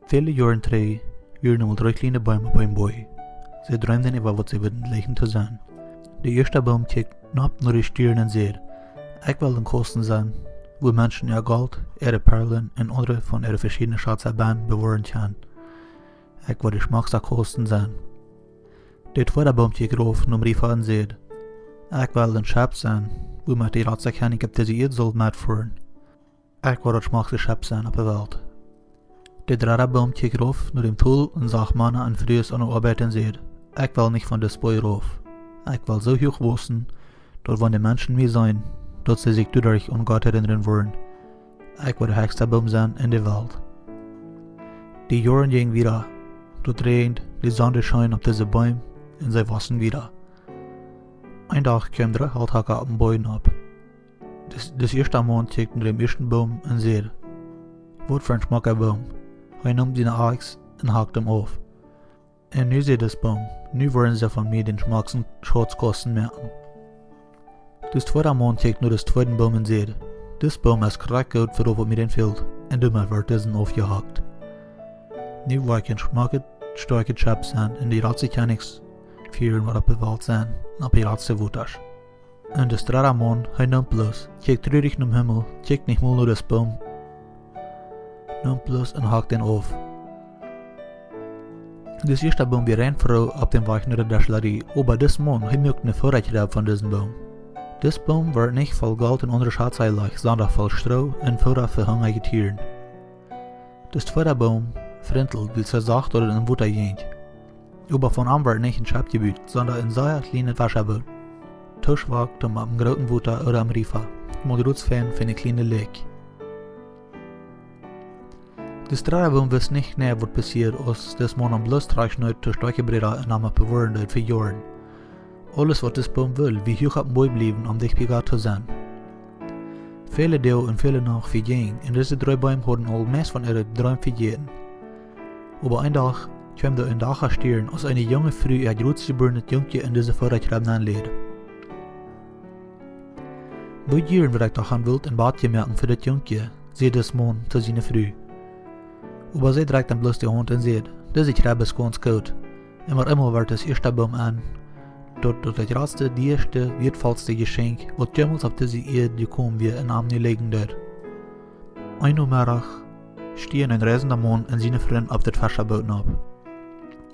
Viele Jahre terug waren einmal 3 kleine Bäume bei einem Boy. Sie träumten über, was sie würden gleichen zu sein. Der erste Baum kijkt knapp naar de stieren en zeer. Ik wil een kosten zijn, wo Menschen ihr Gold, ihre Perlen und andere von ihren verschiedenen Schatzerbeinen bewahren können. Ik wil de schmackste kosten zijn. Der zweite Baum kijkt rauf und rief an zeer. Ik wil een schap zijn, wo met die Ratserkenning op deze eerd zult metvoeren. Ik wil het schmackste schap zijn op de wereld. Der dritte Baum kijkt rauf naar dem Tool und sagt Männer und Frühs an der Arbeit und zeer. Ik wil nicht von des Boy rauf. Ik wil zo hoog wissen, dat wanneer de mensen mee zijn, dat ze zich dadurch an Gott erinnern wollen. Ik wil de höchste Baum zijn in der Welt. Die Jahre gingen wieder, dort regnet, die Sonne scheint auf diese Bäume und sie wachsen wieder. Ein Tag kam der Alltag auf den Bäumen ab. Das erste Mond kijkt naar dem ersten Baum und zei, wat voor een schmacker Baum. Hij nam zijn Axt und hakt hem auf. Und nu zei das Baum, nu wollen sie von mir den schmacksten Schatzkosten merken. Das zweite Mond kijkt naar das zweiten Baum und zei, das Baum ist korrekt gut für das, was mir den fehlt, und dummer wird diesen aufgehakt. Nu war ich ein schmackig, starker Schab sein, und die Ratse kann nichts führen, was auf der Welt sein, und die Ratse wutas. Und das dritte Mond, hij nimmt bloß, kijkt treurig nach dem Himmel, kijkt nicht mal nur das Baum, nimmt bloß und hakt den auf. Das erste Baum wie eine Frau auf dem Weg nach der Destillerie, aber das Mond, hij mögt eine Vorräte von diesem Baum. Das Baum wird nicht voll Gold und andere Schatzeilig, sondern voll Stroh und Futter für hungrige Tiere. Das zweite Baum, Frintel, will zersacht oder in Wutter gehen. Aber von ihm wird nicht ein Schabgebiet, sondern ein sehr kleines Wasserboot. Tusch wagt am großen Wutter oder am Riefer, mit Rutzfan für eine kleine Lake. Das dritte Baum weiß nicht näher, was passiert, als das man am bloß 3 Schneit durch Steuerbrüder in einem bewahren für Jahren. Alles, was das Baum will, wie hoch am Bäum bleiben, um dich begabt zu sein. Viele Deo und viele noch vergehen, und diese 3 Bäume haben all meist von ihren Träumen vergehen. Aber ein Tag kam der ein Dach Stirn, als eine junge Frau ihr großgeborenes Jungchen in diese Vorrätschreiben anlädt. Bei Jahren wird ich doch an Wild ein Bad gemerkt für das Jungchen, sieht das Mann zu seiner Frau. Aber sie trägt dann bloß die Hand und sagt, diese Schreibe ist ganz gut. Immer wird das erste Baum an, dort das größte, dierste, wertvollste Geschenk, was jemals auf diese Erde gekommen wird, in Arm legen dort. Ein Mittag stehen ein reisender Mann und seine Freunde auf das Fischerboot ab.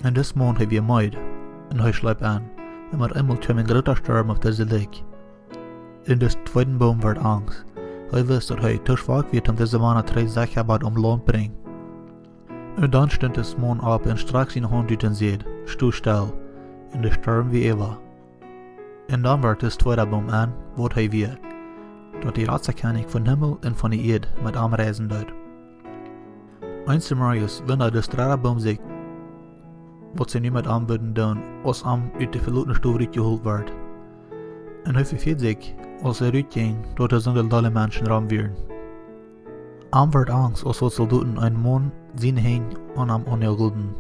Und das Mann hat wir Meid, und er schreibt an, immer kam ein großer Sturm auf diese Lake. In das zweiten Baum wird Angst. Er weiß, dass er Tischwag wird, diese Mann 3 Sicherheit Land bringen. Und dann stand das Mann ab und streckte seine Hand aus und sagte, steh still, in der Sturm wie immer. Und dann wird das zweite Baum an, wo er wird, dort die Ratserkenning von Himmel und von der Erde mit ihm reisen dort. Eins Marius, wenn das dritte Baum sieht, was sie nicht mit ihm würden tun, als ihm aus der verlorenen Stufe geholt wird. Und er verfehlt sich, als er rausging, dort so alle Menschen Raum werden. Ihm wird Angst, als was Soldaten ein Mann seine Hände an ihm anjagten.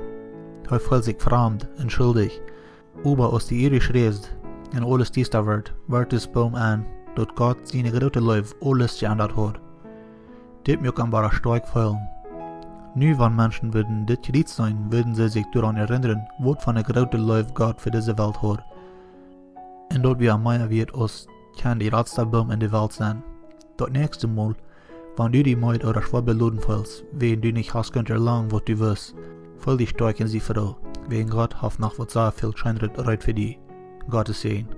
Er fühlt sich fremd und schuldig, aber als die Erde schreist und alles düster wird das Baum an, dort Gott seine große Liebe alles geändert hat. Das mag ihn aber stark fühlen. Nu, wenn Menschen würden das geriet sein, würden sie sich daran erinnern, was von der großen Liebe Gott für diese Welt hat. Und dort wie er mehr wird, als kann die letzte Baum in der Welt sein. Das nächste Mal, wenn du die Meid oder schwer beladen fühlst, wenn du nicht hast könnt erlangen, was du willst, fühl dich stark in sie froh, wegen Gott hat noch was sehr viel scheinert für dich. Gottes Segen.